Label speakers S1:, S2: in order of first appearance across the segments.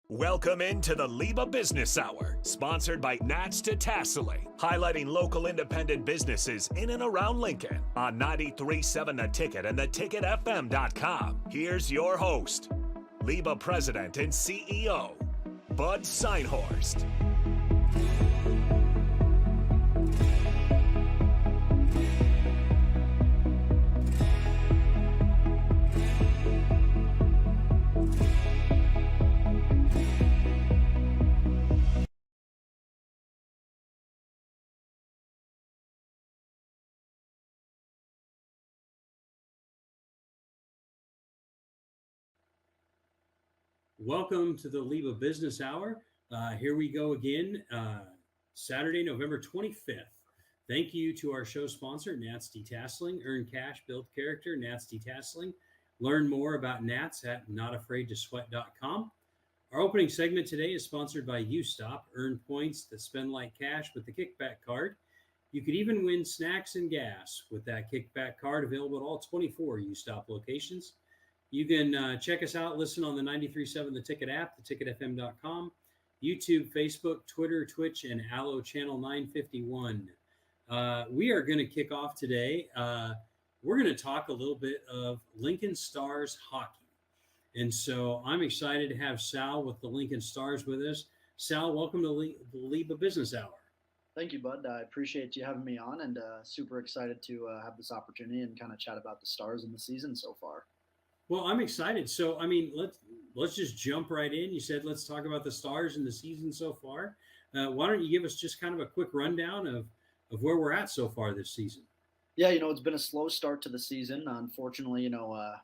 S1: Welcome into the LIBA Business Hour, sponsored by Nats to Tasseling, highlighting local independent businesses in and around Lincoln on 93.7 The Ticket and theticketfm.com. Here's your host, LIBA President and CEO, Bud Seinhorst.
S2: Welcome to the LIBA Business Hour. Here we go again, Saturday, November 25th. Thank you to our show sponsor, Nats Tasseling. Earn cash, build character, Nats Tasseling. Learn more about Nats at notafraidtosweat.com. Our opening segment today is sponsored by UStop. Earn points that spend like cash with the kickback card. You could even win snacks and gas with that kickback card, available at all 24 UStop locations. You can check us out, listen on the 93.7 The Ticket app, theticketfm.com, YouTube, Facebook, Twitter, Twitch, and Allo Channel 951. We are going to kick off today. We're going to talk a little bit of Lincoln Stars hockey. And so I'm excited to have Sal with the Lincoln Stars with us. Sal, welcome to the LIBA Business Hour.
S3: Thank you, Bud. I appreciate you having me on, and super excited to have this opportunity and kind of chat about the Stars in the season so far.
S2: Well, I'm excited. So, I mean, let's just jump right in. You said let's talk about the Stars in the season so far. Why don't you give us just kind of a quick rundown of where we're at so far this season?
S3: Yeah, it's been a slow start to the season. Unfortunately,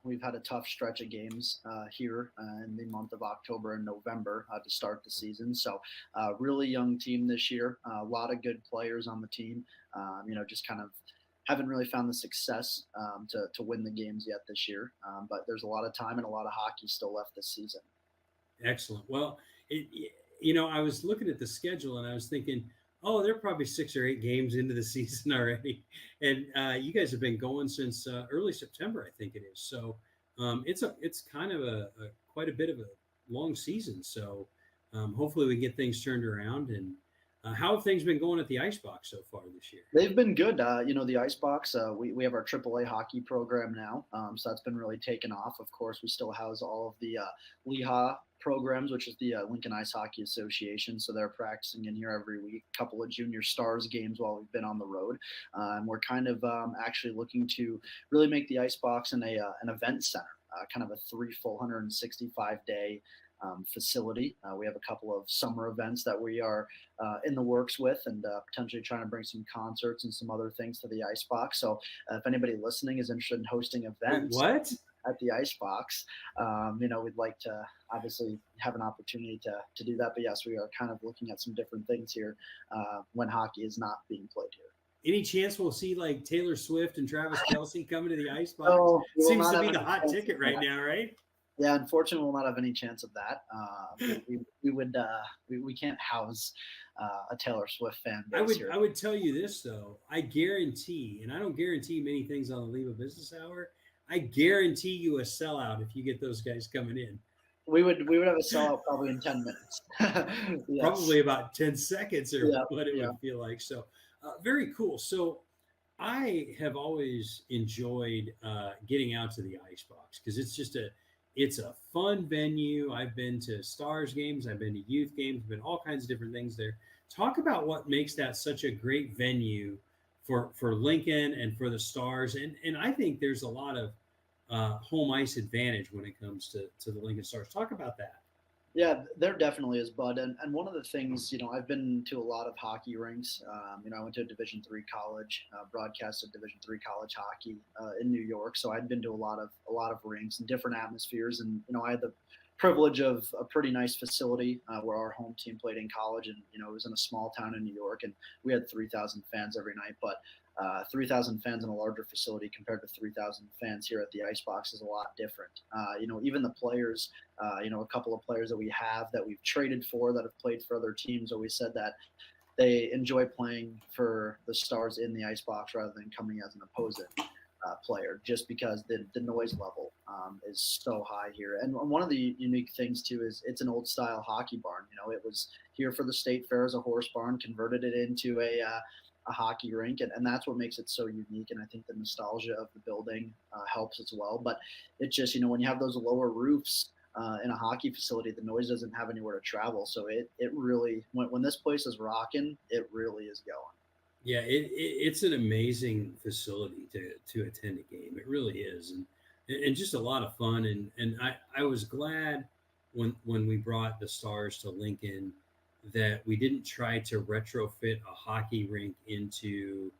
S3: we've had a tough stretch of games here in the month of October and November to start the season. So, really young team this year. A lot of good players on the team. Just kind of haven't really found the success to win the games yet this year, but there's a lot of time and a lot of hockey still left this season.
S2: Excellent. Well, I was looking at the schedule and I was thinking, oh, they're probably 6 or 8 games into the season already, and you guys have been going since early September, I think it is. So it's kind of quite a bit of a long season. So hopefully we can get things turned around. And how have things been going at the Icebox so far this year?
S3: They've been good. The Icebox, we have our AAA hockey program now, so that's been really taken off. Of course, we still house all of the LIHA programs, which is the Lincoln Ice Hockey Association. So they're practicing in here every week, a couple of junior Stars games while we've been on the road. And we're kind of actually looking to really make the Icebox an event center, kind of a 365-day facility. We have a couple of summer events that we are in the works with, and potentially trying to bring some concerts and some other things to the Icebox. So if anybody listening is interested in hosting events at the Icebox, we'd like to obviously have an opportunity to do that. But yes, we are kind of looking at some different things here when hockey is not being played here.
S2: Any chance we'll see like Taylor Swift and Travis Kelce coming to the Icebox? Seems to be the hot ticket right now, right?
S3: Yeah, unfortunately, we'll not have any chance of that. We can't house a Taylor Swift fan base here.
S2: I would tell you this though. I guarantee, and I don't guarantee many things on the LIBA Business Hour, I guarantee you a sellout if you get those guys coming in.
S3: We would have a sellout probably in 10 minutes.
S2: Yes. Probably about 10 seconds or what it would feel like. So very cool. So I have always enjoyed getting out to the Icebox because it's a fun venue. I've been to Stars games. I've been to youth games. I've been all kinds of different things there. Talk about what makes that such a great venue for Lincoln and for the Stars. And I think there's a lot of home ice advantage when it comes to the Lincoln Stars. Talk about that.
S3: Yeah, there definitely is, Bud. And one of the things, I've been to a lot of hockey rinks. I went to a Division III college, broadcasted Division III college hockey in New York. So I'd been to a lot of rinks and different atmospheres. And, I had the privilege of a pretty nice facility where our home team played in college. And, it was in a small town in New York, and we had 3,000 fans every night. But 3,000 fans in a larger facility compared to 3,000 fans here at the Icebox is a lot different. Even the players, a couple of players that we have that we've traded for that have played for other teams always said that they enjoy playing for the Stars in the Icebox rather than coming as an opponent. player, just because the noise level is so high here. And one of the unique things too is it's an old style hockey barn. It was here for the state fair as a horse barn, converted it into a hockey rink, and that's what makes it so unique. And I think the nostalgia of the building helps as well. But it's just, when you have those lower roofs in a hockey facility, the noise doesn't have anywhere to travel. So it really, when this place is rocking, it really is going.
S2: Yeah, it's an amazing facility to attend a game. It really is, and just a lot of fun. And I was glad when we brought the Stars to Lincoln that we didn't try to retrofit a hockey rink into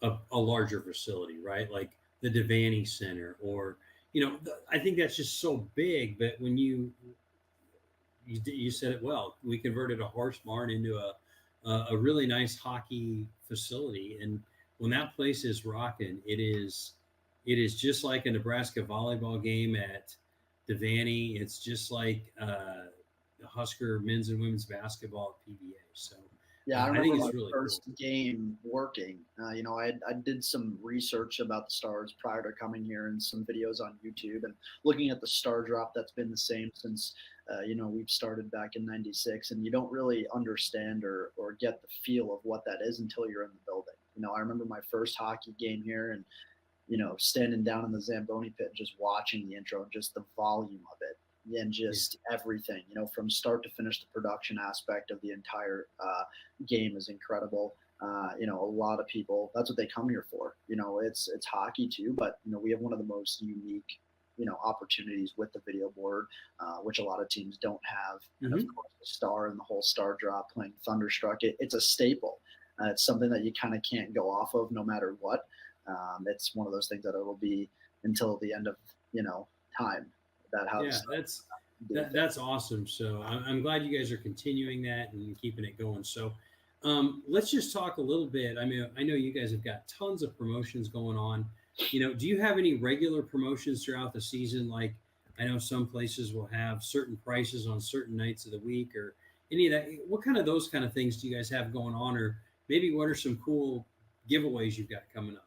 S2: a larger facility, right? Like the Devaney Center, or I think that's just so big. But when you said it well, we converted a horse barn into a really nice hockey facility, and when that place is rocking, it is just like a Nebraska volleyball game at Devaney. It's just like the Husker men's and women's basketball at PBA. So
S3: yeah, I
S2: I
S3: remember
S2: think
S3: my
S2: it's really
S3: first
S2: cool.
S3: game working. I did some research about the Stars prior to coming here, and some videos on YouTube, and looking at the star drop that's been the same since we've started back in '96, and you don't really understand or get the feel of what that is until you're in the building. I remember my first hockey game here, and standing down in the Zamboni pit, and just watching the intro, and just the volume of it, and just everything, from start to finish. The production aspect of the entire game is incredible. A lot of people, that's what they come here for. It's hockey too, but we have one of the most unique opportunities with the video board, which a lot of teams don't have. And of course, the Star and the whole Star drop playing Thunderstruck, it's a staple. It's something that you kind of can't go off of no matter what. It's one of those things that it will be until the end of time.
S2: That's awesome. So I'm glad you guys are continuing that and keeping it going. So let's just talk a little bit. I mean, I know you guys have got tons of promotions going on. Do you have any regular promotions throughout the season? Like, I know some places will have certain prices on certain nights of the week, or any of that. What kind of those kind of things do you guys have going on, or maybe what are some cool giveaways you've got coming up?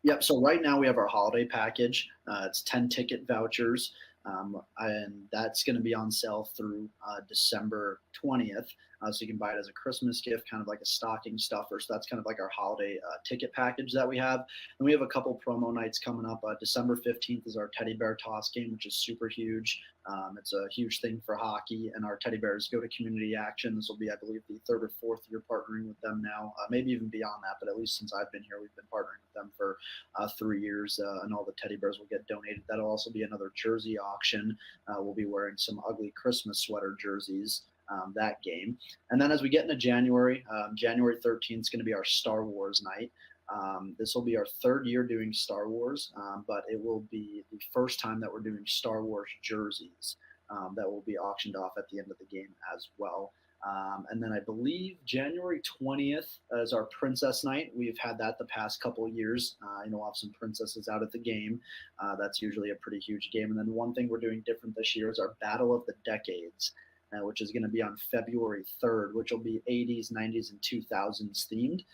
S3: Yep. So right now we have our holiday package. It's 10 ticket vouchers, and that's going to be on sale through December 20th. So you can buy it as a Christmas gift, kind of like a stocking stuffer. So that's kind of like our holiday ticket package that we have. And we have a couple promo nights coming up. December 15th is our teddy bear toss game, which is super huge. It's a huge thing for hockey, and our teddy bears go to community action. This will be, I believe, the third or fourth year partnering with them now, maybe even beyond that. But at least since I've been here, we've been partnering with them for 3 years, and all the teddy bears will get donated. That'll also be another jersey auction. We'll be wearing some ugly Christmas sweater jerseys that game. And then as we get into January, January 13th is going to be our Star Wars night. This will be our third year doing Star Wars, but it will be the first time that we're doing Star Wars jerseys that will be auctioned off at the end of the game as well. And then I believe January 20th is our Princess Night. We've had that the past couple of years. We'll have some princesses out at the game. That's usually a pretty huge game. And then one thing we're doing different this year is our Battle of the Decades, which is going to be on February 3rd, which will be 80s, 90s, and 2000s themed.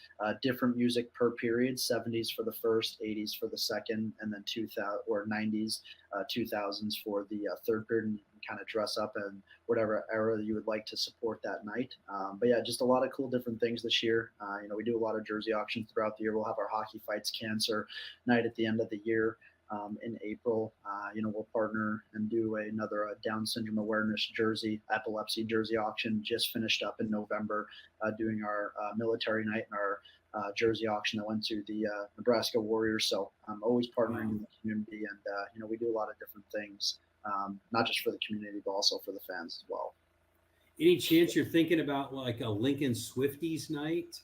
S3: Different music per period: 70s for the first, 80s for the second, and then 2000 or 90s, 2000s for the third period. And you can kind of dress up in whatever era you would like to support that night. But yeah, just a lot of cool different things this year. We do a lot of jersey auctions throughout the year. We'll have our Hockey Fights Cancer night at the end of the year. In April, we'll partner and do another Down syndrome awareness jersey, epilepsy jersey auction. Just finished up in November, doing our military night and our jersey auction that went to the Nebraska Warriors. So I'm always partnering in the community, and we do a lot of different things, not just for the community, but also for the fans as well.
S2: Any chance you're thinking about like a Lincoln Swifties night?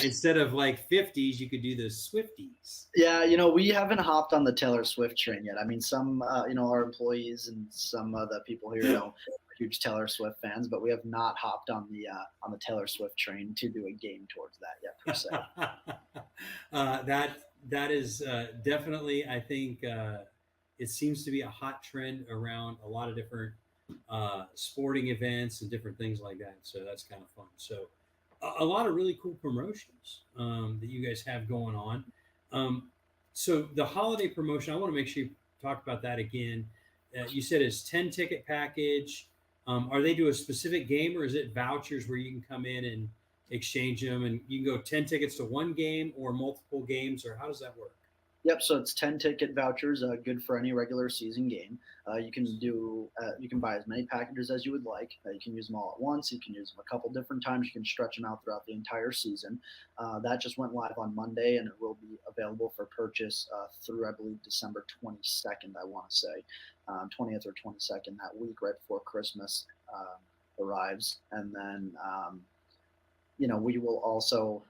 S2: Instead of like 50s, you could do the Swifties.
S3: Yeah, we haven't hopped on the Taylor Swift train yet. I mean, some, our employees and some of the people here are huge Taylor Swift fans, but we have not hopped on the Taylor Swift train to do a game towards that yet, per
S2: se. That is definitely, I think, it seems to be a hot trend around a lot of different sporting events and different things like that. So that's kind of fun. So a lot of really cool promotions that you guys have going on. So the holiday promotion, I want to make sure you talk about that again. You said it's 10 ticket package. Are they do a specific game, or is it vouchers where you can come in and exchange them, and you can go 10 tickets to one game or multiple games, or how does that work?
S3: Yep. So it's 10 ticket vouchers, good for any regular season game. You can buy as many packages as you would like. You can use them all at once. You can use them a couple different times. You can stretch them out throughout the entire season. That just went live on Monday, and it will be available for purchase through, I believe, December 22nd. I want to say 20th or 22nd, that week right before Christmas arrives, and then. We will also,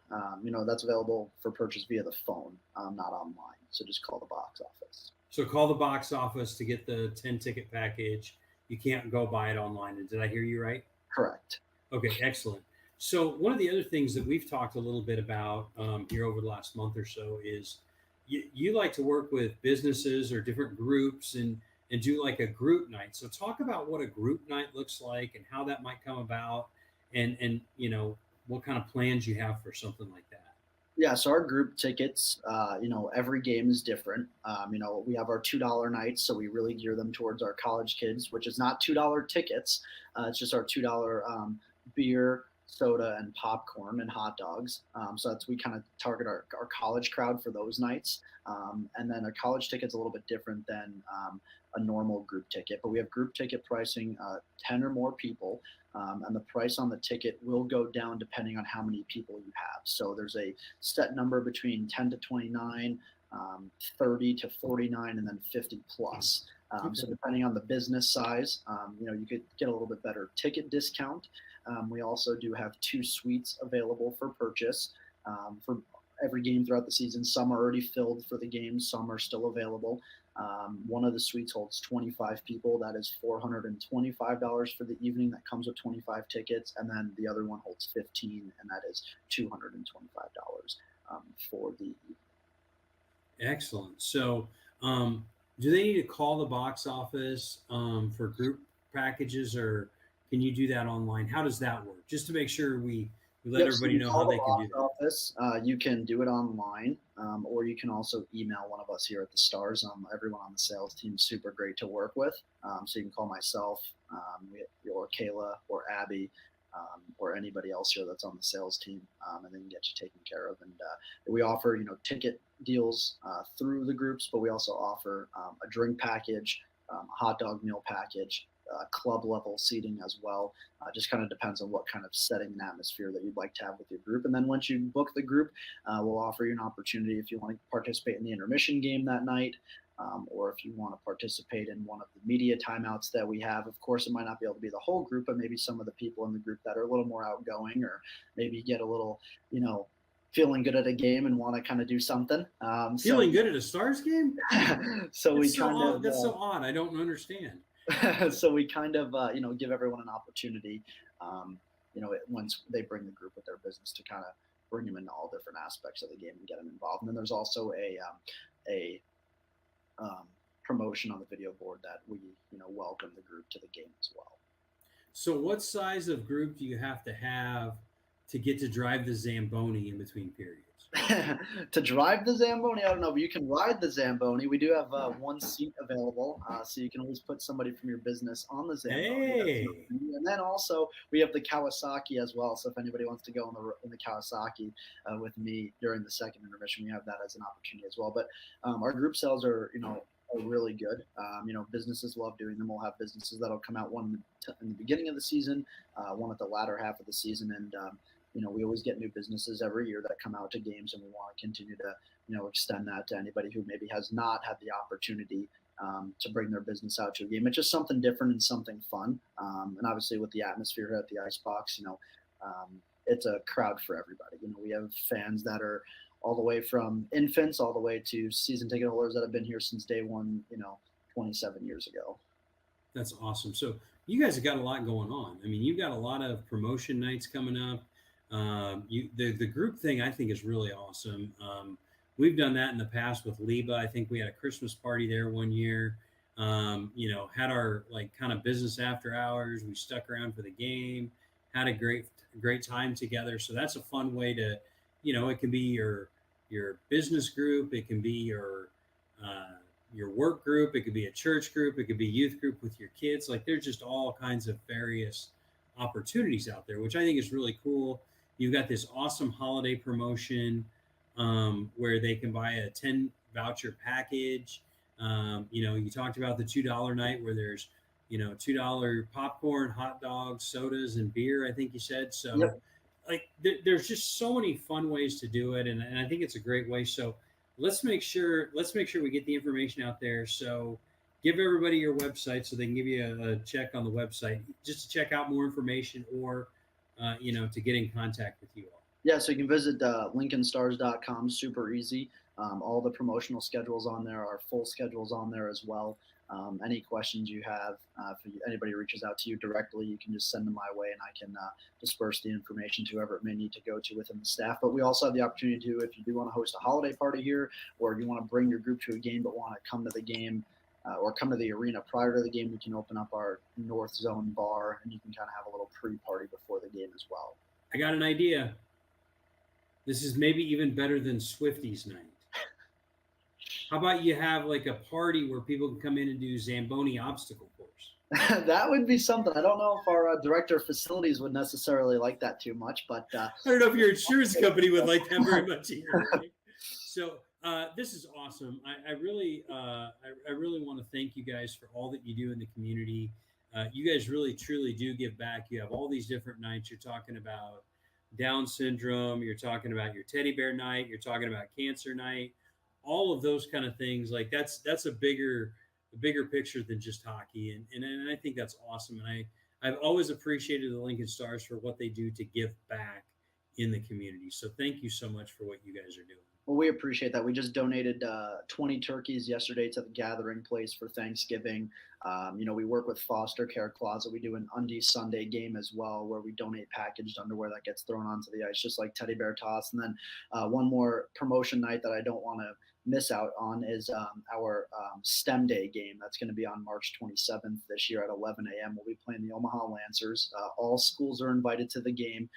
S3: that's available for purchase via the phone, not online. So just call the box office.
S2: So call the box office to get the 10 ticket package. You can't go buy it online. Did I hear you right?
S3: Correct.
S2: Okay, excellent. So one of the other things that we've talked a little bit about here over the last month or so is you like to work with businesses or different groups and do like a group night. So talk about what a group night looks like and how that might come about, and what kind of plans you have for something like that.
S3: Yeah, so our group tickets, every game is different. We have our $2 nights, so we really gear them towards our college kids, which is not $2 tickets. It's just our $2 beer, soda, and popcorn and hot dogs. So we kind of target our college crowd for those nights. And then a college ticket's a little bit different than a normal group ticket, but we have group ticket pricing, 10 or more people. And the price on the ticket will go down depending on how many people you have. So there's a set number between 10 to 29, 30 to 49, and then 50 plus. So depending on the business size, you could get a little bit better ticket discount. We also do have 2 suites available for purchase for every game throughout the season. Some are already filled for the games, some are still available. One of the suites holds 25 people. That is $425 for the evening. That comes with 25 tickets. And then the other one holds 15, and that is $225 for the evening.
S2: Excellent. So do they need to call the box office for group packages, or can you do that online? How does that work? Just to make sure we let everybody know how they can do that.
S3: Office, you can do it online, or you can also email one of us here at the Stars. Everyone on the sales team is super great to work with. So you can call myself, or Kayla, or Abby, or anybody else here that's on the sales team, and then get you taken care of. And we offer, ticket deals through the groups, but we also offer a drink package, a hot dog meal package, club level seating as well. Just kind of depends on what kind of setting and atmosphere that you'd like to have with your group. And then once you book the group, we'll offer you an opportunity if you want to participate in the intermission game that night, or if you want to participate in one of the media timeouts that we have. Of course, it might not be able to be the whole group, but maybe some of the people in the group that are a little more outgoing, or maybe get a little, feeling good at a game and want to kind of do something.
S2: Feeling good at a Stars game?
S3: So
S2: that's so odd. I don't understand.
S3: So we kind of, give everyone an opportunity, once they bring the group with their business, to kind of bring them into all different aspects of the game and get them involved. And then there's also a promotion on the video board that we, welcome the group to the game as well.
S2: So what size of group do you have to get to drive the Zamboni in between periods?
S3: To drive the Zamboni, I don't know, but you can ride the Zamboni. We do have 1 seat available, so you can always put somebody from your business on the Zamboni.
S2: Hey.
S3: And then also we have the Kawasaki as well. So if anybody wants to go in the Kawasaki with me during the second intermission, we have that as an opportunity as well. But our group sales are really good. Businesses love doing them. We'll have businesses that'll come out one in the beginning of the season, one at the latter half of the season, and we always get new businesses every year that come out to games, and we want to continue to, extend that to anybody who maybe has not had the opportunity to bring their business out to a game. It's just something different and something fun. And obviously with the atmosphere here at the Icebox, it's a crowd for everybody. We have fans that are all the way from infants all the way to season ticket holders that have been here since day one, 27 years ago.
S2: That's awesome. So you guys have got a lot going on. I mean, you've got a lot of promotion nights coming up. The group thing I think is really awesome. We've done that in the past with LIBA. I think we had a Christmas party there one year. Had our kind of business after hours. We stuck around for the game, had a great time together. So that's a fun way to, it can be your your business group, it can be your work group, it could be a church group, it could be youth group with your kids. Like there's just all kinds of various opportunities out there, which I think is really cool. You've got this awesome holiday promotion where they can buy a 10 voucher package. You talked about the $2 night where there's, $2 popcorn, hot dogs, sodas, and beer, I think you said. So
S3: Yep.
S2: like there's just so many fun ways to do it. And I think it's a great way. So let's make sure we get the information out there. So give everybody your website so they can give you a check on the website just to check out more information or, to get in contact with you all.
S3: Yeah, so you can visit lincolnstars.com, super easy. All the promotional schedules on there, our full schedules on there as well. Any questions you have, if anybody reaches out to you directly, you can just send them my way and I can disperse the information to whoever it may need to go to within the staff. But we also have the opportunity to, if you do want to host a holiday party here, or you want to bring your group to a game but want to come to the game or come to the arena prior to the game, we can open up our North Zone bar and you can kind of have a little pre-party before the game as well.
S2: I got an idea. This is maybe even better than Swifties night. How about you have like a party where people can come in and do Zamboni obstacle course?
S3: That would be something. I don't know if our director of facilities would necessarily like that too much, but
S2: I don't know if your insurance company would like that very much either. Right? So this is awesome. I really want to thank you guys for all that you do in the community. You guys really truly do give back. You have all these different nights. You're talking about Down syndrome. You're talking about your teddy bear night. You're talking about cancer night. All of those kind of things. Like that's a bigger picture than just hockey. And I think that's awesome. And I've always appreciated the Lincoln Stars for what they do to give back in the community. So thank you so much for what you guys are doing.
S3: Well, we appreciate that. We just donated 20 turkeys yesterday to the gathering place for Thanksgiving. We work with Foster Care Closet. We do an Undie Sunday game as well, where we donate packaged underwear that gets thrown onto the ice, just like teddy bear toss. And then one more promotion night that I don't want to miss out on is our STEM Day game. That's going to be on March 27th this year at 11 a.m. We'll be playing the Omaha Lancers. All schools are invited to the game.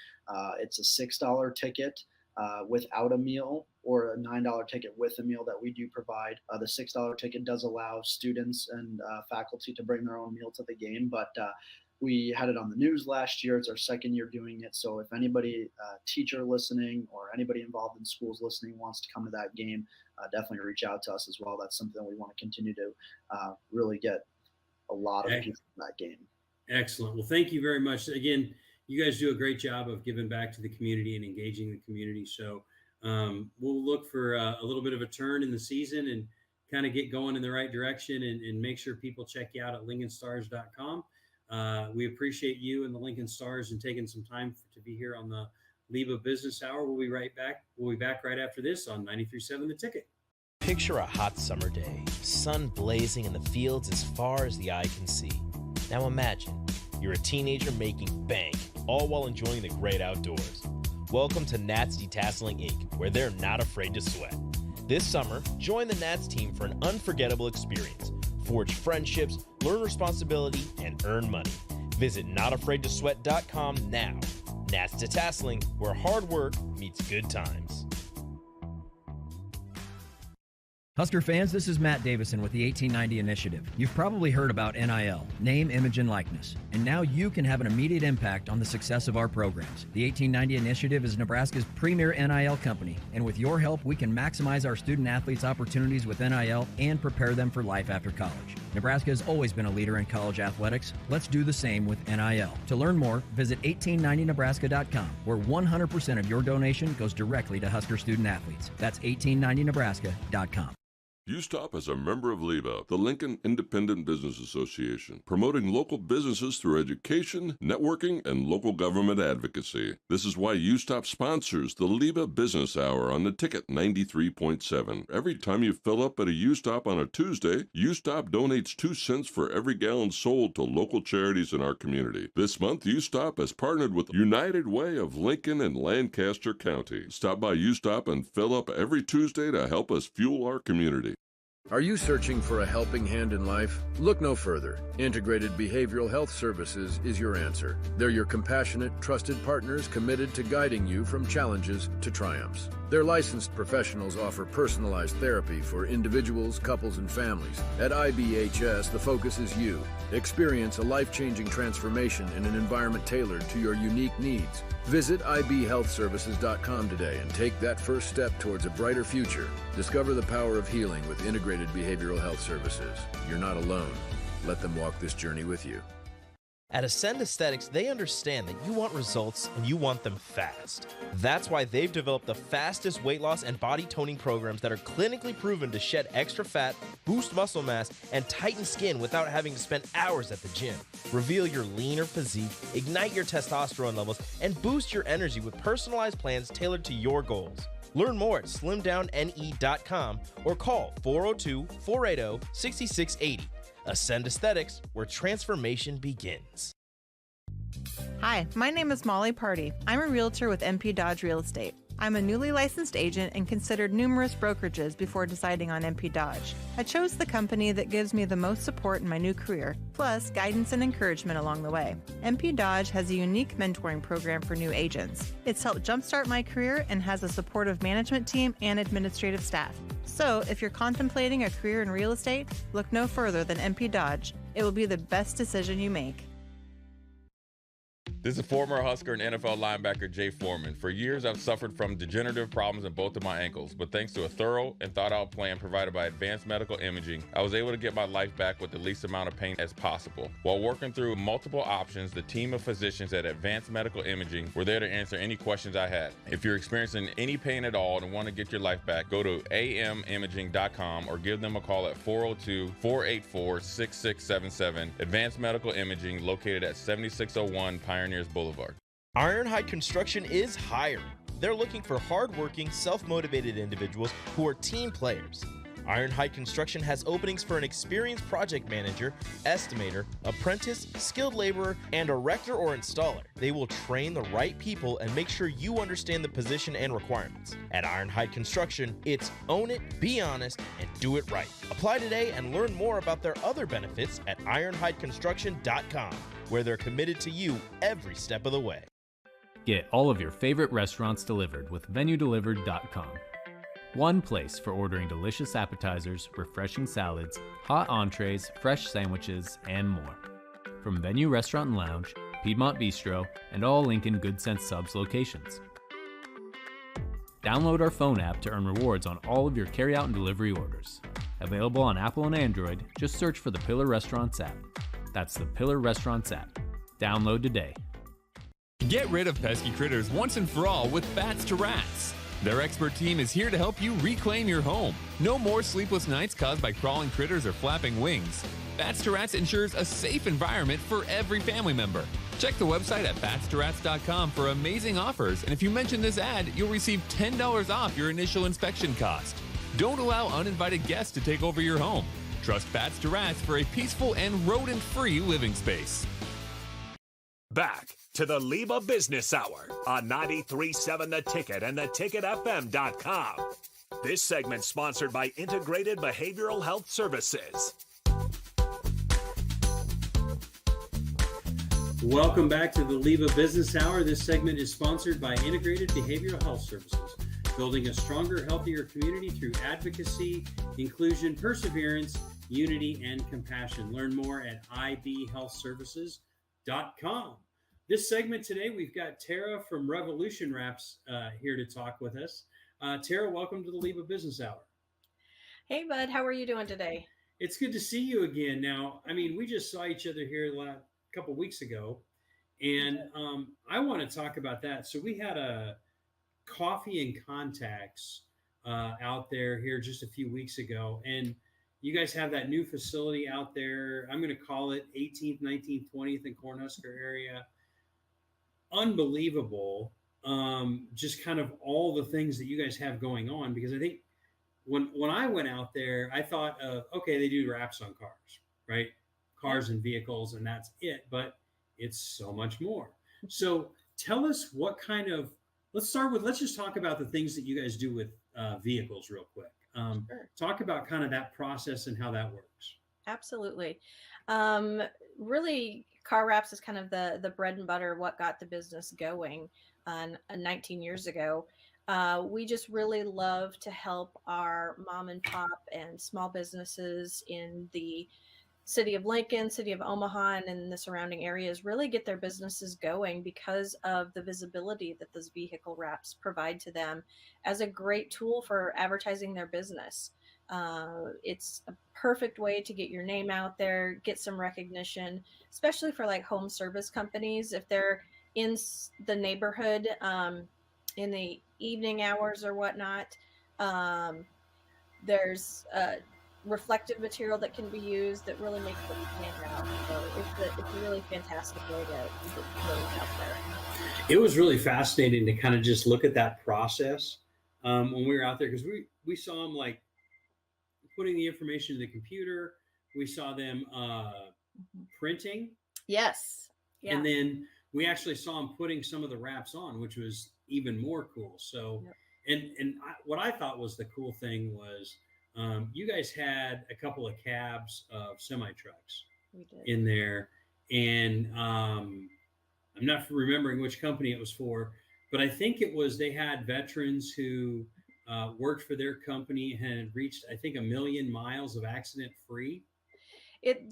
S3: It's a $6 ticket without a meal, or a $9 ticket with a meal that we do provide. The $6 ticket does allow students and faculty to bring their own meal to the game, but we had it on the news last year. It's our second year doing it. So if anybody, teacher listening or anybody involved in schools listening wants to come to that game, definitely reach out to us as well. That's something we want to continue to really get a lot of people in that game.
S2: Excellent. Well, thank you very much. Again, you guys do a great job of giving back to the community and engaging the community. So we'll look for a little bit of a turn in the season and kind of get going in the right direction and make sure people check you out at lincolnstars.com. We appreciate you and the Lincoln Stars and taking some time to be here on the LIBA Business Hour. We'll be right back. We'll be back right after this on 93.7 The Ticket.
S4: Picture a hot summer day, sun blazing in the fields as far as the eye can see. Now imagine you're a teenager making bank, all while enjoying the great outdoors. Welcome to Nats Detasseling Inc., where they're not afraid to sweat. This summer, join the Nats team for an unforgettable experience. Forge friendships, learn responsibility, and earn money. Visit notafraidtosweat.com now. Nats Detasseling, where hard work meets good times.
S5: Husker fans, this is Matt Davison with the 1890 Initiative. You've probably heard about NIL, name, image, and likeness, and now you can have an immediate impact on the success of our programs. The 1890 Initiative is Nebraska's premier NIL company, and with your help, we can maximize our student athletes' opportunities with NIL and prepare them for life after college. Nebraska has always been a leader in college athletics. Let's do the same with NIL. To learn more, visit 1890nebraska.com, where 100% of your donation goes directly to Husker student athletes. That's 1890nebraska.com.
S6: USTOP is a member of LIBA, the Lincoln Independent Business Association, promoting local businesses through education, networking, and local government advocacy. This is why USTOP sponsors the LIBA Business Hour on the Ticket 93.7. Every time you fill up at a USTOP on a Tuesday, USTOP donates 2 cents for every gallon sold to local charities in our community. This month, USTOP has partnered with United Way of Lincoln and Lancaster County. Stop by USTOP and fill up every Tuesday to help us fuel our community.
S7: Are you searching for a helping hand in life? Look no further. Integrated Behavioral Health Services is your answer. They're your compassionate, trusted partners committed to guiding you from challenges to triumphs. Their licensed professionals offer personalized therapy for individuals, couples, and families. At IBHS, the focus is you. Experience a life-changing transformation in an environment tailored to your unique needs. Visit ibhealthservices.com today and take that first step towards a brighter future. Discover the power of healing with Integrated Behavioral Health Services. You're not alone. Let them walk this journey with you.
S4: At Ascend Aesthetics, they understand that you want results and you want them fast. That's why they've developed the fastest weight loss and body toning programs that are clinically proven to shed extra fat, boost muscle mass, and tighten skin without having to spend hours at the gym. Reveal your leaner physique, ignite your testosterone levels, and boost your energy with personalized plans tailored to your goals. Learn more at slimdowne.com or call 402-480-6680. Ascend Aesthetics, where transformation begins.
S8: Hi, my name is Molly Party. I'm a realtor with MP Dodge Real Estate. I'm a newly licensed agent and considered numerous brokerages before deciding on MP Dodge. I chose the company that gives me the most support in my new career, plus guidance and encouragement along the way. MP Dodge has a unique mentoring program for new agents. It's helped jumpstart my career and has a supportive management team and administrative staff. So, if you're contemplating a career in real estate, look no further than MP Dodge. It will be the best decision you make.
S9: This is former Husker and NFL linebacker Jay Foreman. For years, I've suffered from degenerative problems in both of my ankles, but thanks to a thorough and thought-out plan provided by Advanced Medical Imaging, I was able to get my life back with the least amount of pain as possible. While working through multiple options, the team of physicians at Advanced Medical Imaging were there to answer any questions I had. If you're experiencing any pain at all and want to get your life back, go to amimaging.com or give them a call at 402-484-6677. Advanced Medical Imaging, located at 7601 Pioneers Boulevard.
S4: Ironhide Construction is hiring. They're looking for hardworking, self-motivated individuals who are team players. Ironhide Construction has openings for an experienced project manager, estimator, apprentice, skilled laborer, and erector or installer. They will train the right people and make sure you understand the position and requirements. At Ironhide Construction, it's own it, be honest, and do it right. Apply today and learn more about their other benefits at ironhideconstruction.com, where they're committed to you every step of the way.
S10: Get all of your favorite restaurants delivered with VenueDelivered.com. One place for ordering delicious appetizers, refreshing salads, hot entrees, fresh sandwiches, and more. From Venue Restaurant and Lounge, Piedmont Bistro, and all Lincoln Good Sense Subs locations. Download our phone app to earn rewards on all of your carryout and delivery orders. Available on Apple and Android, just search for the Pillar Restaurants app. That's the Pillar Restaurants app. Download today.
S11: Get rid of pesky critters once and for all with Bats to Rats. Their expert team is here to help you reclaim your home. No more sleepless nights caused by crawling critters or flapping wings. Bats to Rats ensures a safe environment for every family member. Check the website at batstoRats.com for amazing offers, and if you mention this ad, you'll receive $10 off your initial inspection cost. Don't allow uninvited guests to take over your home. Trust Bats to Rats for a peaceful and rodent-free living space.
S1: Back to the LIBA Business Hour on 93.7 The Ticket and theticketfm.com. This segment sponsored by Integrated Behavioral Health Services.
S2: Welcome back to the LIBA Business Hour. This segment is sponsored by Integrated Behavioral Health Services, building a stronger, healthier community through advocacy, inclusion, perseverance, unity, and compassion. Learn more at ibhealthservices.com. This segment today, we've got Tara from Revolution Wraps here to talk with us. Tara, welcome to the LIBA Business Hour.
S12: Hey, bud. How are you doing today?
S2: It's good to see you again. Now, I mean, we just saw each other here a couple weeks ago, and I want to talk about that. So we had a Coffee and Contacts out there here just a few weeks ago, and you guys have that new facility out there. I'm going to call it 18th, 19th, 20th in Cornhusker area. Unbelievable. Just kind of all the things that you guys have going on, because I think when I went out there, I thought of, okay, they do wraps on cars, right? Cars and vehicles, and that's it. But it's so much more. So tell us what kind of, let's just talk about the things that you guys do with vehicles real quick.
S12: Sure.
S2: Talk about kind of that process and how that works.
S12: Absolutely. Um, Really, car wraps is kind of the bread and butter, what got the business going 19 years ago. We just really love to help our mom and pop and small businesses in the city of Lincoln, city of Omaha, and in the surrounding areas really get their businesses going because of the visibility that those vehicle wraps provide to them as a great tool for advertising their business. It's a perfect way to get your name out there, get some recognition, especially for like home service companies. If they're in the neighborhood in the evening hours or whatnot, um, there's reflective material that can be used that really makes it stand out. So it's a really fantastic way to get your name out there.
S2: It was really fascinating to kind of just look at that process when we were out there, because we saw them like putting the information in the computer. We saw them printing.
S12: Yes. Yeah.
S2: And then we actually saw them putting some of the wraps on, which was even more cool. So,
S12: Yep.
S2: what I thought was the cool thing was you guys had a couple of cabs of semi trucks
S12: We did.
S2: in there, and I'm not remembering which company it was for, but I think it was they had veterans who worked for their company and had reached, I think, 1,000,000 miles of accident free.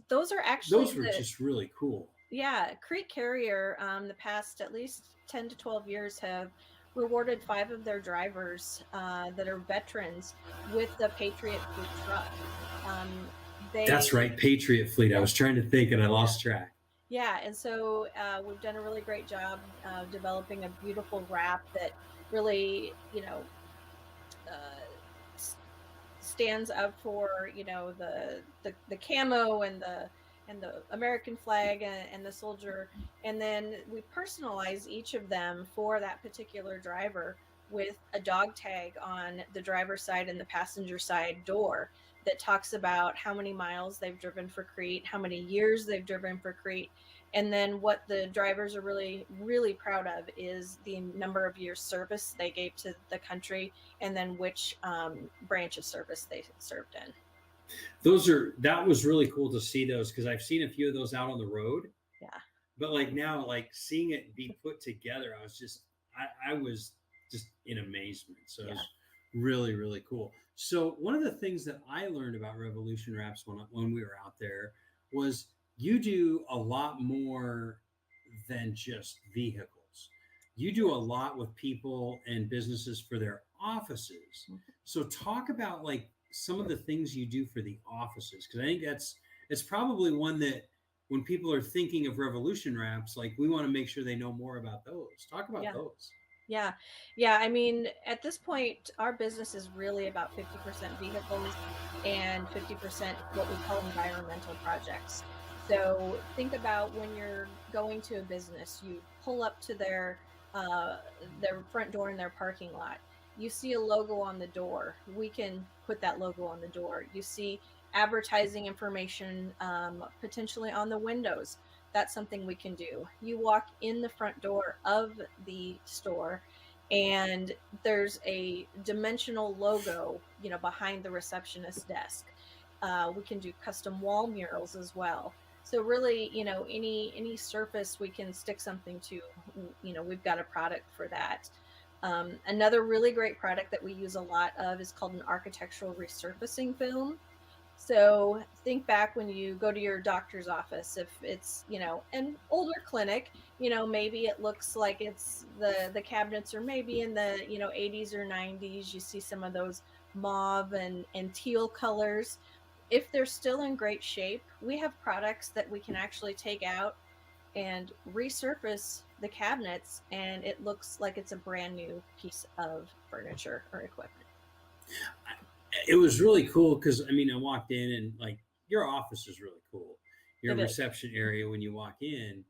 S12: Those are actually
S2: Those were just really cool.
S12: Yeah, Creek Carrier, the past at least 10 to 12 years have rewarded 5 of their drivers that are veterans with the Patriot Fleet truck.
S2: That's right, Patriot Fleet. I was trying to think and I lost track.
S12: Yeah, and so we've done a really great job developing a beautiful wrap that really, uh, stands up for the camo and the American flag and the soldier, and then we personalize each of them for that particular driver with a dog tag on the driver's side and the passenger side door that talks about how many miles they've driven for Crete, how many years they've driven for Crete, and then what the drivers are really, really proud of is the number of years service they gave to the country, and then which branch of service they served in.
S2: That was really cool to see those, because I've seen a few of those out on the road.
S12: Yeah.
S2: But like now, like seeing it be put together, I was just in amazement. So
S12: Yeah.
S2: It's really, really cool. So one of the things that I learned about Revolution Wraps when we were out there was you do a lot more than just vehicles. You do a lot with people and businesses for their offices. So talk about like some of the things you do for the offices, because I think it's probably one that when people are thinking of Revolution Wraps, like we want to make sure they know more about those. Talk about those.
S12: Yeah. Yeah. I mean, at this point, our business is really about 50% vehicles and 50% what we call environmental projects. So think about when you're going to a business, you pull up to their front door in their parking lot. You see a logo on the door. We can put that logo on the door. You see advertising information potentially on the windows. That's something we can do. You walk in the front door of the store and there's a dimensional logo, behind the receptionist desk. We can do custom wall murals as well. So really, any surface we can stick something to, we've got a product for that. Another really great product that we use a lot of is called an architectural resurfacing film. So think back when you go to your doctor's office, if it's, an older clinic, maybe it looks like it's the cabinets are maybe in the, 80s or 90s. You see some of those mauve and teal colors. If they're still in great shape, we have products that we can actually take out and resurface the cabinets, and it looks like it's a brand new piece of furniture or equipment.
S2: It was really cool because I walked in and like your office is really cool, your reception area when you walk in.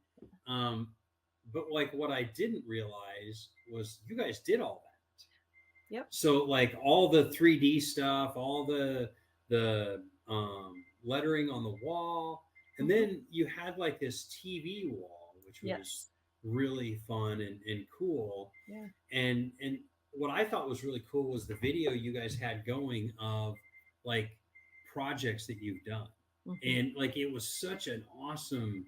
S2: But like what I didn't realize was you guys did all that.
S12: Yep.
S2: So like all the 3D stuff, all the lettering on the wall, and then you had like this TV wall, which was really fun and cool.
S12: Yeah.
S2: And what I thought was really cool was the video you guys had going of like projects that you've done. And like it was such an awesome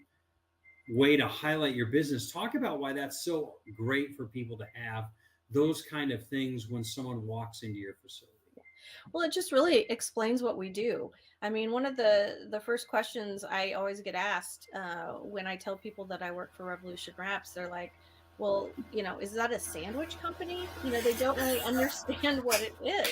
S2: way to highlight your business. Talk about why that's so great for people to have those kind of things when someone walks into your facility.
S12: Well, it just really explains what we do. I mean, one of the first questions I always get asked when I tell people that I work for Revolution Wraps, they're like, "Well, is that a sandwich company?" They don't really understand what it is.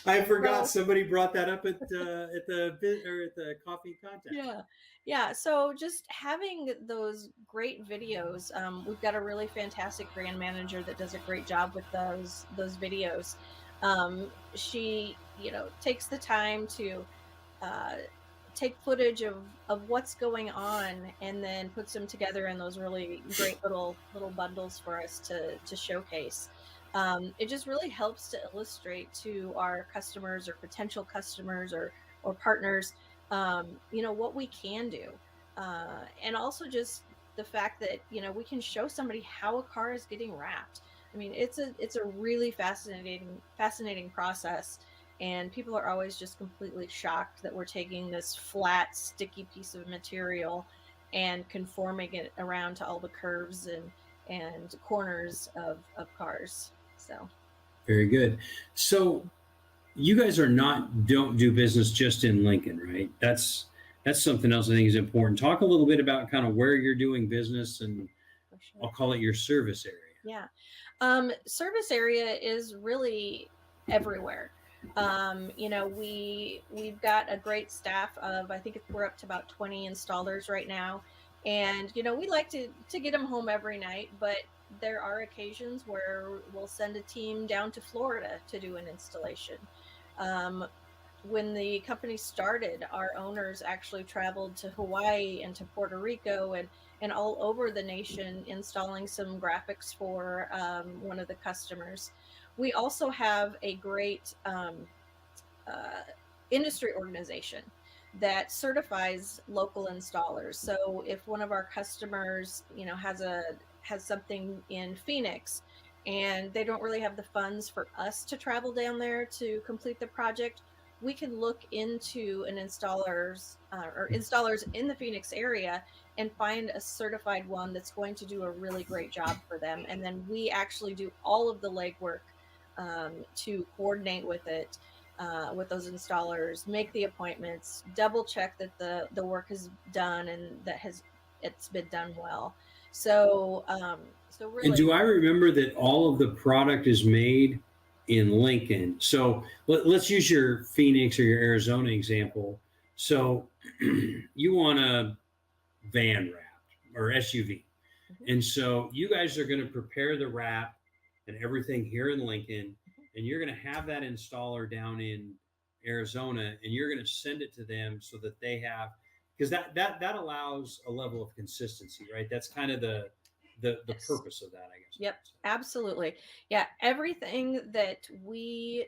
S2: I forgot
S12: So,
S2: somebody brought that up at the coffee contact.
S12: yeah. So just having those great videos, we've got a really fantastic brand manager that does a great job with those videos. She, takes the time to uh, take footage of what's going on and then puts them together in those really great little bundles for us to showcase. It just really helps to illustrate to our customers or potential customers or partners, what we can do, and also just the fact that we can show somebody how a car is getting wrapped. I mean, it's a really fascinating process, and people are always just completely shocked that we're taking this flat, sticky piece of material and conforming it around to all the curves and corners of cars. So
S2: Very good. So you guys don't do business just in Lincoln, right? That's something else I think is important. Talk a little bit about kind of where you're doing business, and
S12: for sure.
S2: I'll call it your service area.
S12: Yeah. Service area is really everywhere. We've got a great staff of, I think we're up to about 20 installers right now. And, we like to get them home every night, but there are occasions where we'll send a team down to Florida to do an installation. When the company started, our owners actually traveled to Hawaii and to Puerto Rico and all over the nation installing some graphics for one of the customers. We also have a great industry organization that certifies local installers. So if one of our customers, has something in Phoenix and they don't really have the funds for us to travel down there to complete the project, we can look into an installers or installers in the Phoenix area and find a certified one that's going to do a really great job for them. And then we actually do all of the legwork to coordinate with it, with those installers, make the appointments, double check that the work is done and that it's been done well. So, really.
S2: And do I remember that all of the product is made in Lincoln? So let's use your Phoenix or your Arizona example. So you want a van wrap or SUV. And so you guys are going to prepare the wrap and everything here in Lincoln, and you're going to have that installer down in Arizona, and you're going to send it to them so that they have, because that allows a level of consistency, right? That's kind of the
S12: Yes.
S2: purpose of that, I guess.
S12: Yep, absolutely. Yeah, everything that we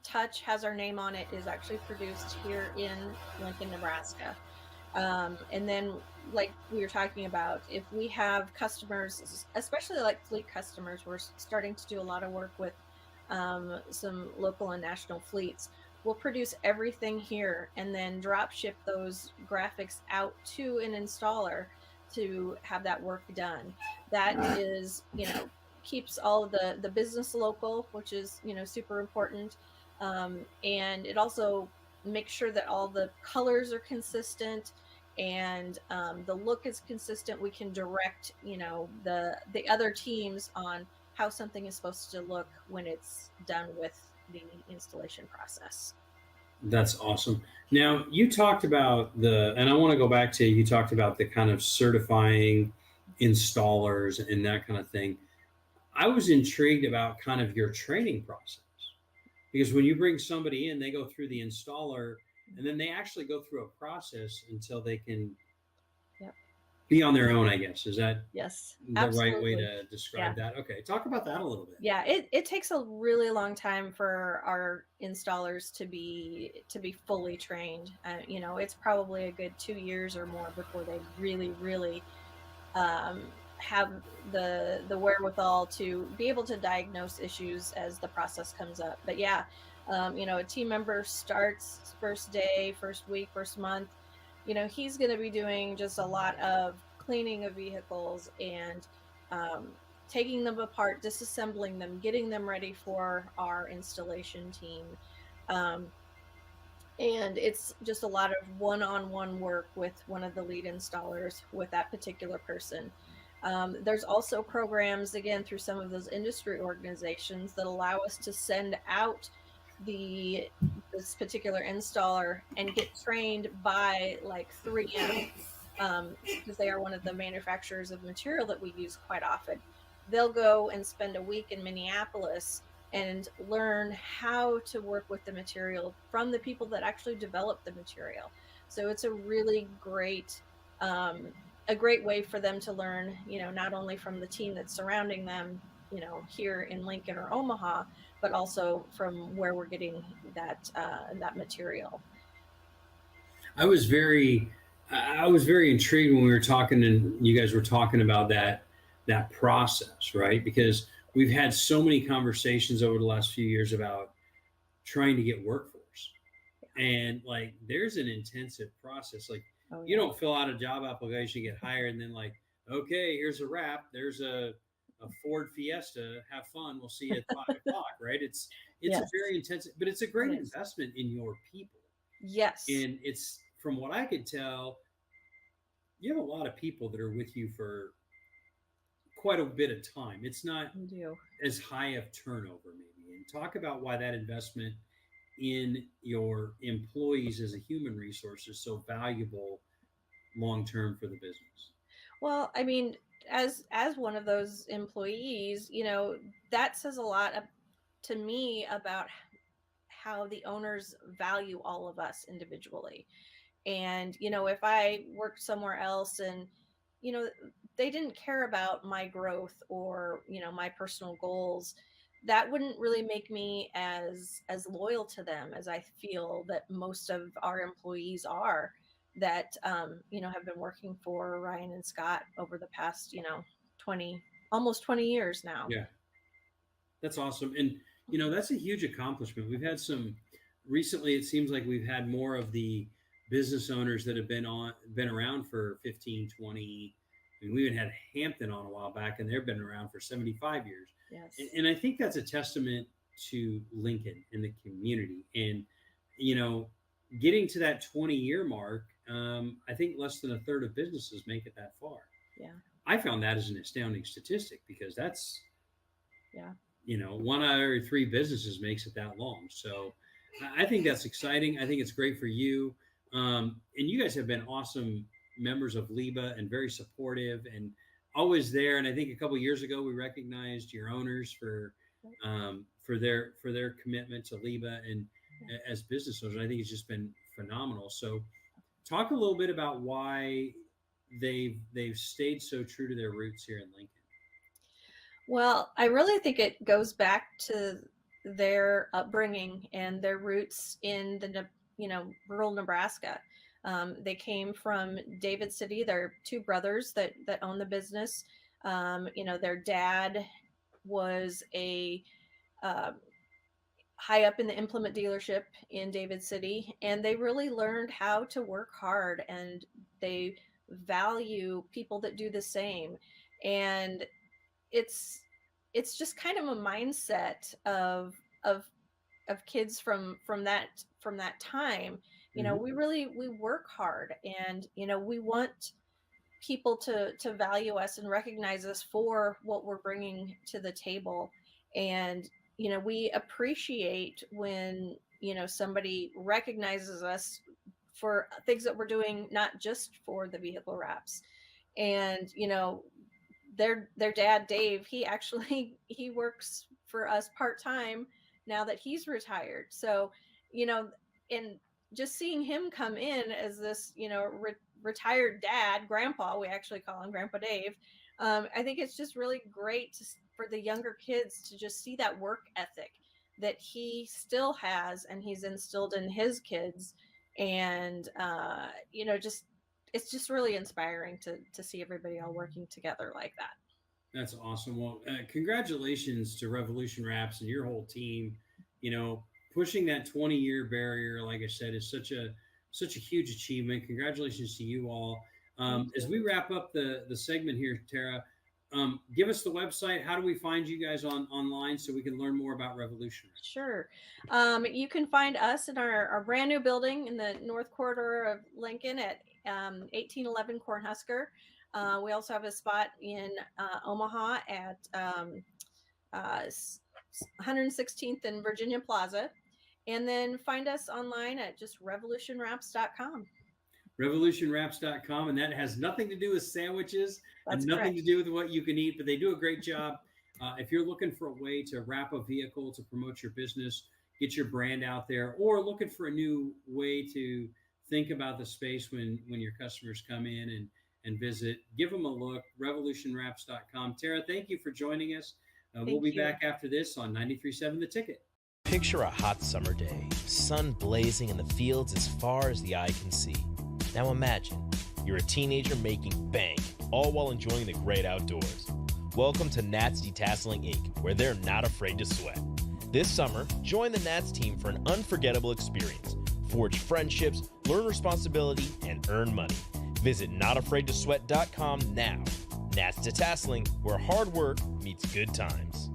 S12: touch has our name on it is actually produced here in Lincoln, Nebraska. And then, like we were talking about, if we have customers, especially like fleet customers, we're starting to do a lot of work with some local and national fleets. We'll produce everything here and then drop ship those graphics out to an installer to have that work done. That is, keeps all of the business local, which is, super important. And it also makes sure that all the colors are consistent and the look is consistent. We can direct, the other teams on how something is supposed to look when it's done with the installation process.
S2: That's awesome. Now, you talked about and I want to go back to, you talked about the kind of certifying installers and that kind of thing. I was intrigued about kind of your training process, because when you bring somebody in, they go through the installer and then they actually go through a process until they can be on their own, I guess. Is that
S12: yes,
S2: the
S12: absolutely.
S2: right way to describe that? Okay. Talk about that a little bit.
S12: Yeah, it takes a really long time for our installers to be fully trained. It's probably a good 2 years or more before they really, really have the wherewithal to be able to diagnose issues as the process comes up. But yeah, a team member starts first day, first week, first month, he's going to be doing just a lot of cleaning of vehicles and taking them apart, disassembling them, getting them ready for our installation team. Um, and it's just a lot of one-on-one work with one of the lead installers with that particular person. There's also programs, again, through some of those industry organizations that allow us to send out this particular installer and get trained by like 3M, because they are one of the manufacturers of material that we use quite often. They'll go and spend a week in Minneapolis and learn how to work with the material from the people that actually develop the material. So it's a really a great way for them to learn, not only from the team that's surrounding them, here in Lincoln or Omaha, but also from where we're getting that material.
S2: I was very intrigued when we were talking and you guys were talking about that process, right? Because we've had so many conversations over the last few years about trying to get workforce. And like there's an intensive process. Like you don't fill out a job application, get hired, and then like, okay, here's a wrap. There's a Ford Fiesta. Have fun. We'll see you at 5 o'clock, right? It's a very intensive, but it's a great investment in your people.
S12: Yes.
S2: And it's, from what I could tell, you have a lot of people that are with you for quite a bit of time. It's not as high of turnover, maybe. And talk about why that investment in your employees as a human resource is so valuable long term for the business.
S12: Well, I mean, as one of those employees, that says a lot to me about how the owners value all of us individually. And, if I worked somewhere else and, they didn't care about my growth or, my personal goals, that wouldn't really make me as loyal to them as I feel that most of our employees are that, have been working for Ryan and Scott over the past, almost 20 years now.
S2: Yeah. That's awesome. And, that's a huge accomplishment. We've had some recently, it seems like we've had more of the business owners that have been around for 15, 20. I mean, we even had Hampton on a while back, and they've been around for 75 years.
S12: Yes.
S2: And I think that's a testament to Lincoln and the community. And, getting to that 20-year mark, I think less than a third of businesses make it that far.
S12: Yeah.
S2: I found that as an astounding statistic because that's,
S12: yeah,
S2: one out of every 3 businesses makes it that long. So I think that's exciting. I think it's great for you. And you guys have been awesome members of LIBA and very supportive and always there. And I think a couple of years ago, we recognized your owners for their commitment to LIBA and as business owners. I think it's just been phenomenal. So talk a little bit about why they've stayed so true to their roots here in Lincoln.
S12: Well, I really think it goes back to their upbringing and their roots in the rural Nebraska. They came from David City. They're 2 brothers that own the business. Their dad was a high up in the implement dealership in David City, and they really learned how to work hard, and they value people that do the same. And it's just kind of a mindset of kids from that time. We work hard, and we want people to value us and recognize us for what we're bringing to the table. And we appreciate when somebody recognizes us for things that we're doing, not just for the vehicle wraps. And their dad Dave, he works for us part-time now that he's retired. So and just seeing him come in as this retired dad, grandpa, we actually call him Grandpa Dave, I think it's just really great for the younger kids to just see that work ethic that he still has and he's instilled in his kids. And just it's just really inspiring to see everybody all working together like that.
S2: That's awesome. Well, congratulations to Revolution Wraps and your whole team. You know, pushing that 20-year barrier, like I said, is such a huge achievement. Congratulations to you all. As we wrap up the segment here, Tara, give us the website. How do we find you guys online so we can learn more about Revolution?
S12: Sure. You can find us in our brand new building in the North Corridor of Lincoln at 1811 Cornhusker. We also have a spot in Omaha at 116th and Virginia Plaza. And then find us online at just revolutionwraps.com.
S2: Revolutionwraps.com, and that has nothing to do with sandwiches.
S12: That's
S2: and nothing
S12: correct.
S2: to do with what you can eat, but they do a great job. If you're looking for a way to wrap a vehicle to promote your business, get your brand out there, or looking for a new way to think about the space when your customers come in and visit, give them a look. Revolutionwraps.com. Tara, thank you for joining us. We'll be back after this on 93.7 The Ticket.
S4: Picture a hot summer day, sun blazing in the fields as far as the eye can see. Now imagine you're a teenager making bank, all while enjoying the great outdoors. Welcome to Nats Detasseling Inc., where they're not afraid to sweat. This summer, join the Nats team for an unforgettable experience. Forge friendships, learn responsibility, and earn money. Visit notafraidtosweat.com now. Nats Detasseling, where hard work meets good times.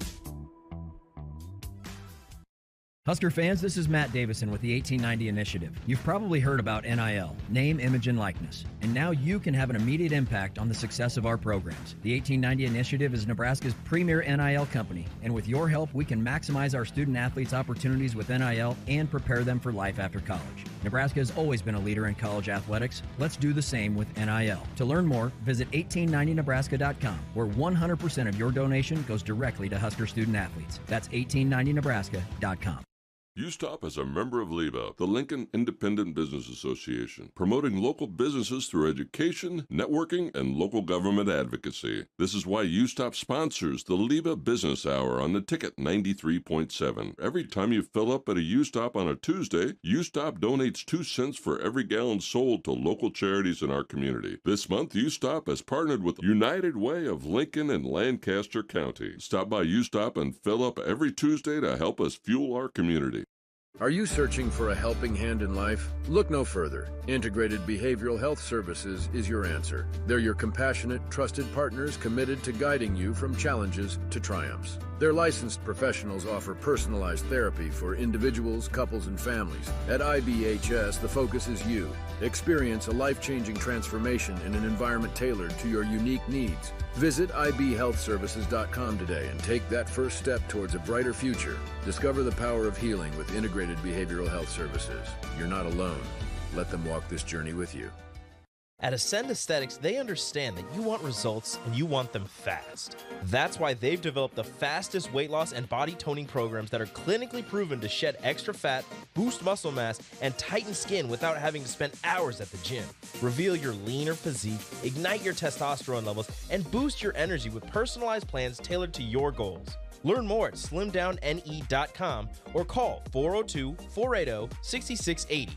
S5: Husker fans, this is Matt Davison with the 1890 Initiative. You've probably heard about NIL, name, image, and likeness, and now you can have an immediate impact on the success of our programs. The 1890 Initiative is Nebraska's premier NIL company, and with your help, we can maximize our student athletes' opportunities with NIL and prepare them for life after college. Nebraska has always been a leader in college athletics. Let's do the same with NIL. To learn more, visit 1890nebraska.com, where 100% of your donation goes directly to Husker student athletes. That's 1890nebraska.com.
S6: USTOP is a member of LIBA, the Lincoln Independent Business Association, promoting local businesses through education, networking, and local government advocacy. This is why USTOP sponsors the LIBA Business Hour on the Ticket 93.7. Every time you fill up at a USTOP on a Tuesday, USTOP donates 2 cents for every gallon sold to local charities in our community. This month, USTOP has partnered with United Way of Lincoln and Lancaster County. Stop by USTOP and fill up every Tuesday to help us fuel our community.
S7: Are you searching for a helping hand in life? Look no further. Integrated Behavioral Health Services is your answer. They're your compassionate, trusted partners committed to guiding you from challenges to triumphs. Their licensed professionals offer personalized therapy for individuals, couples, and families. At IBHS, the focus is you. Experience a life-changing transformation in an environment tailored to your unique needs. Visit ibhealthservices.com today and take that first step towards a brighter future. Discover the power of healing with Integrated Behavioral Health Services. You're not alone. Let them walk this journey with you.
S4: At Ascend Aesthetics, they understand that you want results and you want them fast. That's why they've developed the fastest weight loss and body toning programs that are clinically proven to shed extra fat, boost muscle mass, and tighten skin without having to spend hours at the gym. Reveal your leaner physique, ignite your testosterone levels, and boost your energy with personalized plans tailored to your goals. Learn more at slimdowne.com or call 402-480-6680.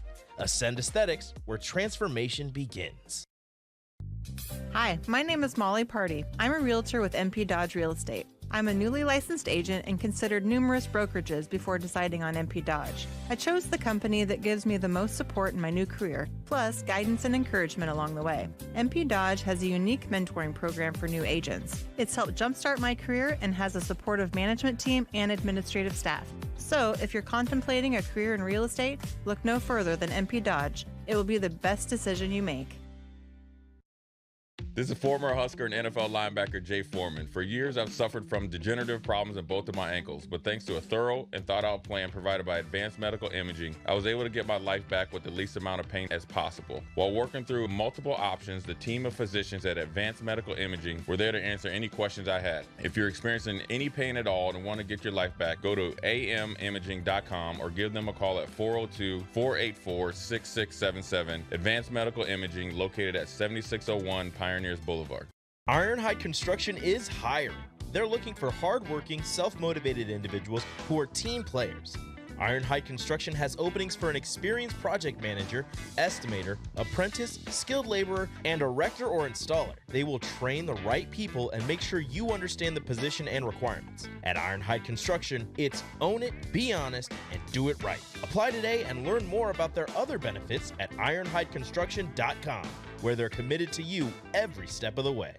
S4: Ascend Aesthetics, where transformation begins.
S8: Hi, my name is Molly Party. I'm a realtor with MP Dodge Real Estate. I'm a newly licensed agent and considered numerous brokerages before deciding on MP Dodge. I chose the company that gives me the most support in my new career, plus guidance and encouragement along the way. MP Dodge has a unique mentoring program for new agents. It's helped jumpstart my career and has a supportive management team and administrative staff. So, if you're contemplating a career in real estate, look no further than MP Dodge. It will be the best decision you make.
S9: This is former Husker and NFL linebacker Jay Foreman. For years, I've suffered from degenerative problems in both of my ankles, but thanks to a thorough and thought-out plan provided by Advanced Medical Imaging, I was able to get my life back with the least amount of pain as possible. While working through multiple options, the team of physicians at Advanced Medical Imaging were there to answer any questions I had. If you're experiencing any pain at all and want to get your life back, go to amimaging.com or give them a call at 402-484-6677. Advanced Medical Imaging, located at 7601 Pioneers Boulevard.
S4: Ironhide Construction is hiring. They're looking for hardworking, self-motivated individuals who are team players. Ironhide Construction has openings for an experienced project manager, estimator, apprentice, skilled laborer, and erector or installer. They will train the right people and make sure you understand the position and requirements. At Ironhide Construction, it's own it, be honest, and do it right. Apply today and learn more about their other benefits at ironhideconstruction.com, where they're committed to you every step of the way.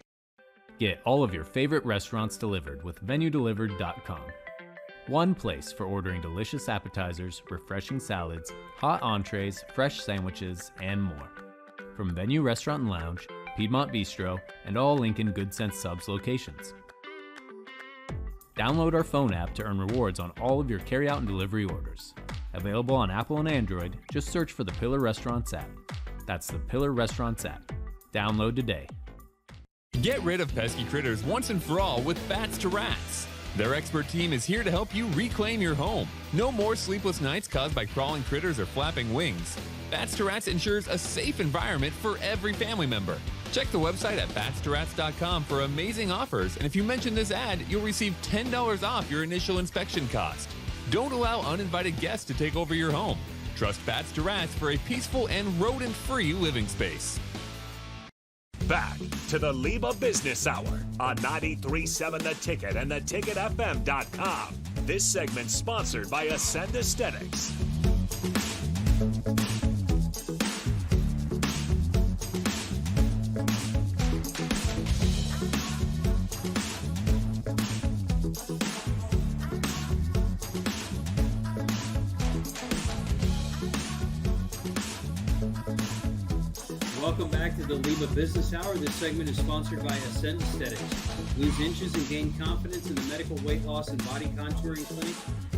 S10: Get all of your favorite restaurants delivered with VenueDelivered.com. One place for ordering delicious appetizers, refreshing salads, hot entrees, fresh sandwiches, and more. From Venue Restaurant and Lounge, Piedmont Bistro, and all Lincoln Good Sense Subs locations. Download our phone app to earn rewards on all of your carryout and delivery orders. Available on Apple and Android, just search for the Pillar Restaurants app. That's the Pillar Restaurants app. Download today.
S11: Get rid of pesky critters once and for all with Bats to Rats. Their expert team is here to help you reclaim your home. No more sleepless nights caused by crawling critters or flapping wings. Bats to Rats ensures a safe environment for every family member. Check the website at batstoRats.com for amazing offers, and if you mention this ad, you'll receive $10 off your initial inspection cost. Don't allow uninvited guests to take over your home. Trust Bats to Rats for a peaceful and rodent-free living space.
S1: Back to the LIBA Business Hour on 93.7 The Ticket and theticketfm.com. This segment sponsored by Ascend Aesthetics.
S2: Welcome back to the LIBA Business Hour. This segment is sponsored by Ascend Aesthetics. Lose inches and gain confidence in the medical weight loss and body contouring clinic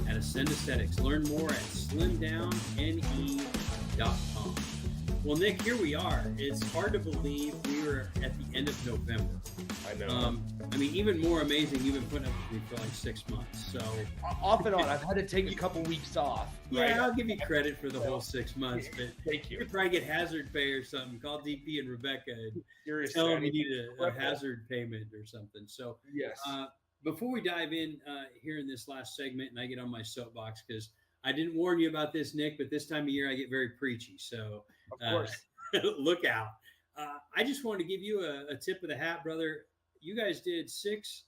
S2: at Ascend Aesthetics. Learn more at slimdowne.com. Well, Nick, here we are. It's hard to believe we were at the end of November.
S13: I know.
S2: I mean, even more amazing, you've been putting up with me for like 6 months. So
S13: off and on, I've had to take a couple weeks off.
S2: Yeah, right? I'll give you credit for the whole 6 months, but
S13: thank you.
S2: You could probably get hazard pay or something. Call DP and Rebecca and
S13: Seriously,
S2: tell them you need a hazard payment or something. So
S13: yes.
S2: Before we dive in here in this last segment, and I get on my soapbox because I didn't warn you about this, Nick, but this time of year I get very preachy. So
S13: of course,
S2: look out. I just wanted to give you a tip of the hat, brother. You guys did 6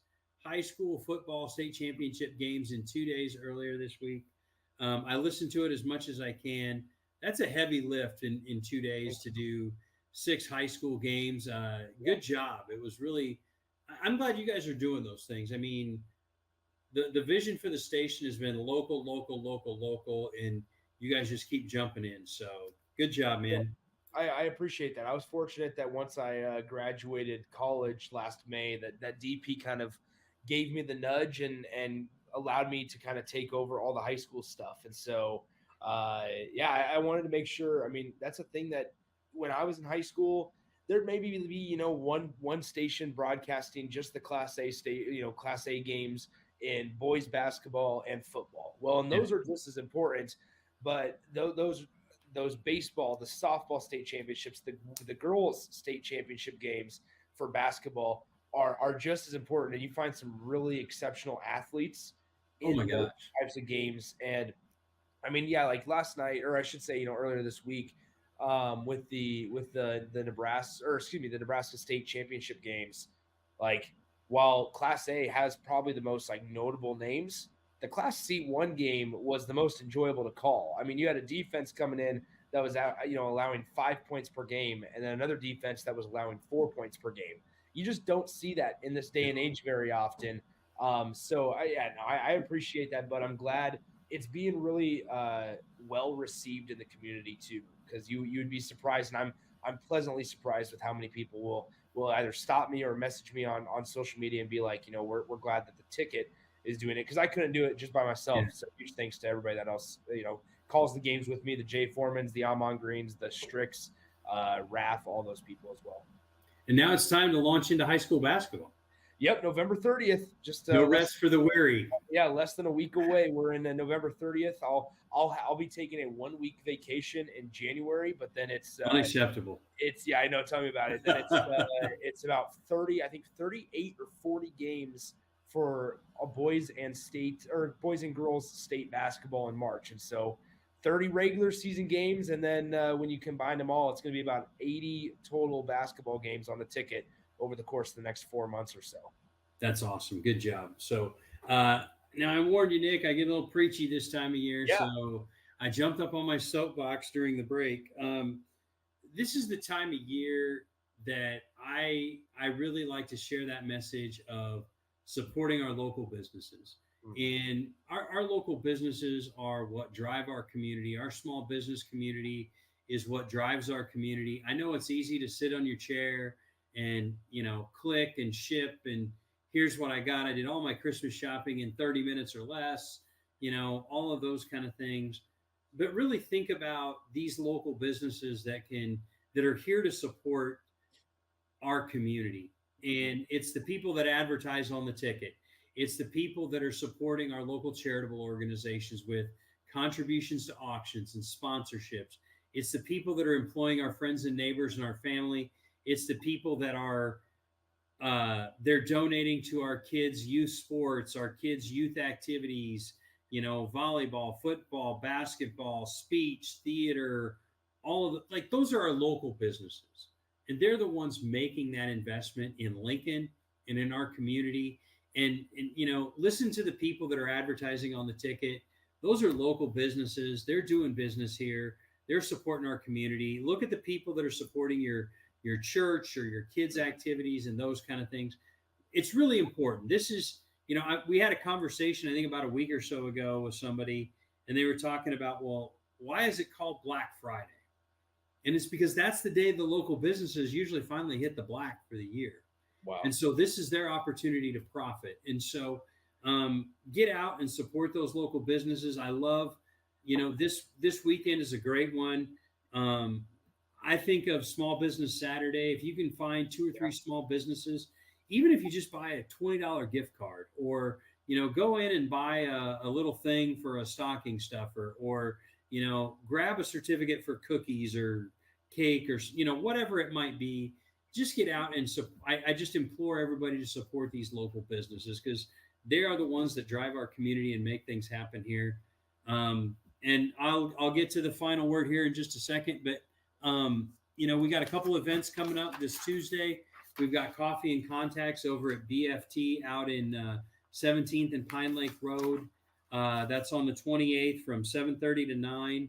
S2: high school football state championship games in 2 days earlier this week. I listened to it as much as I can. That's a heavy lift in 2 days to do 6 high school games. Good job. It was really – I'm glad you guys are doing those things. I mean, the vision for the station has been local, and you guys just keep jumping in. So good job, man.
S13: I appreciate that. I was fortunate that once I graduated college last May, that DP kind of gave me the nudge and allowed me to kind of take over all the high school stuff. And so, I wanted to make sure. I mean, that's a thing that when I was in high school, there maybe be one station broadcasting just the Class A Class A games in boys basketball and football. Well, and those are just as important, but those baseball, the softball state championships, the girls state championship games for basketball are just as important. And you find some really exceptional athletes in those types of games. And I mean, like last night, or I should say, earlier this week, with the Nebraska State championship games, like while Class A has probably the most like notable names, the Class C1 game was the most enjoyable to call. I mean, you had a defense coming in that was allowing 5 points per game, and then another defense that was allowing 4 points per game. You just don't see that in this day and age very often. I appreciate that, but I'm glad it's being really well received in the community too, because you'd be surprised, and I'm pleasantly surprised with how many people will either stop me or message me on social media and be like, we're glad that the ticket is doing it, because I couldn't do it just by myself. Yeah. So huge thanks to everybody that else calls the games with me, the Jay Foremans, the Amon Greens, the Strix, Raf, all those people as well.
S2: And now it's time to launch into high school basketball.
S13: Yep, November 30th. Just
S2: no rest for the weary.
S13: Yeah, less than a week away. We're in November 30th. I'll be taking a 1 week vacation in January, but then it's
S2: unacceptable.
S13: I know. Tell me about it. Then it's about 38 or 40 games for boys and girls state basketball in March. And so 30 regular season games. And then when you combine them all, it's going to be about 80 total basketball games on the ticket over the course of the next 4 months or so.
S2: That's awesome. Good job. So now I warned you, Nick, I get a little preachy this time of year.
S13: Yeah.
S2: So I jumped up on my soapbox during the break. This is the time of year that I really like to share that message of supporting our local businesses. And our local businesses are what drive our community. Our small business community is what drives our community. I know it's easy to sit on your chair and, click and ship and here's what I got. I did all my Christmas shopping in 30 minutes or less, all of those kind of things. But really think about these local businesses that are here to support our community. And it's the people that advertise on the ticket. It's the people that are supporting our local charitable organizations with contributions to auctions and sponsorships. It's the people that are employing our friends and neighbors and our family. It's the people that are they're donating to our kids' youth sports, our kids' youth activities, volleyball, football, basketball, speech, theater, all of the, those are our local businesses. And they're the ones making that investment in Lincoln and in our community. And listen to the people that are advertising on the ticket. Those are local businesses. They're doing business here. They're supporting our community. Look at the people that are supporting your church or your kids' activities and those kind of things. It's really important. This is, we had a conversation, I think about a week or so ago with somebody, and they were talking about, well, why is it called Black Friday? And it's because that's the day the local businesses usually finally hit the black for the year.
S13: Wow.
S2: And so this is their opportunity to profit. And so get out and support those local businesses. I love, this weekend is a great one. I think of Small Business Saturday. If you can find 2 or 3 small businesses, even if you just buy a $20 gift card or, go in and buy a little thing for a stocking stuffer or, grab a certificate for cookies or cake or, whatever it might be. Just get out and I just implore everybody to support these local businesses because they are the ones that drive our community and make things happen here. And I'll get to the final word here in just a second, but we got a couple events coming up this Tuesday. We've got Coffee and Contacts over at BFT out in 17th and Pine Lake Road. That's on the 28th from 7:30 to 9.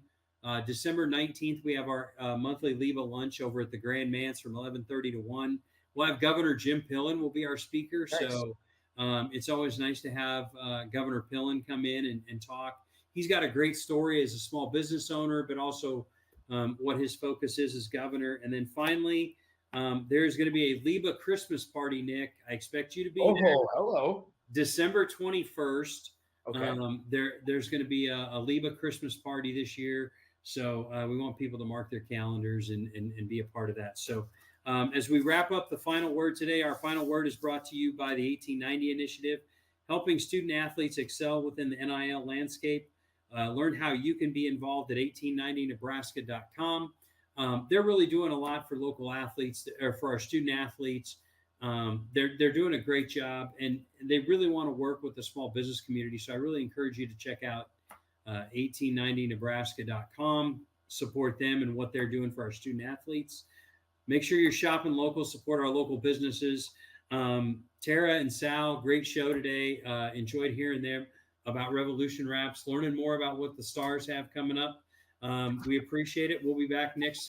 S2: December 19th, we have our monthly LIBA lunch over at the Grand Manse from 11:30 to 1. We'll have Governor Jim Pillen will be our speaker. Nice. So it's always nice to have Governor Pillen come in and talk. He's got a great story as a small business owner, but also what his focus is as governor. And then finally, there's going to be a LIBA Christmas party, Nick. I expect you to be there.
S13: Hello.
S2: December 21st.
S13: Okay.
S2: There's going to be a LIBA Christmas party this year. So we want people to mark their calendars and be a part of that. So as we wrap up the final word today, our final word is brought to you by the 1890 Initiative, helping student athletes excel within the NIL landscape. Learn how you can be involved at 1890nebraska.com. They're really doing a lot for local athletes or for our student athletes. They're doing a great job and they really want to work with the small business community. So I really encourage you to check out 1890nebraska.com, support them and what they're doing for our student athletes. Make sure you're shopping local, support our local businesses. Tara and Sal, great show today. Enjoyed hearing them about Revolution Wraps, learning more about what the Stars have coming up. We appreciate it. We'll be back next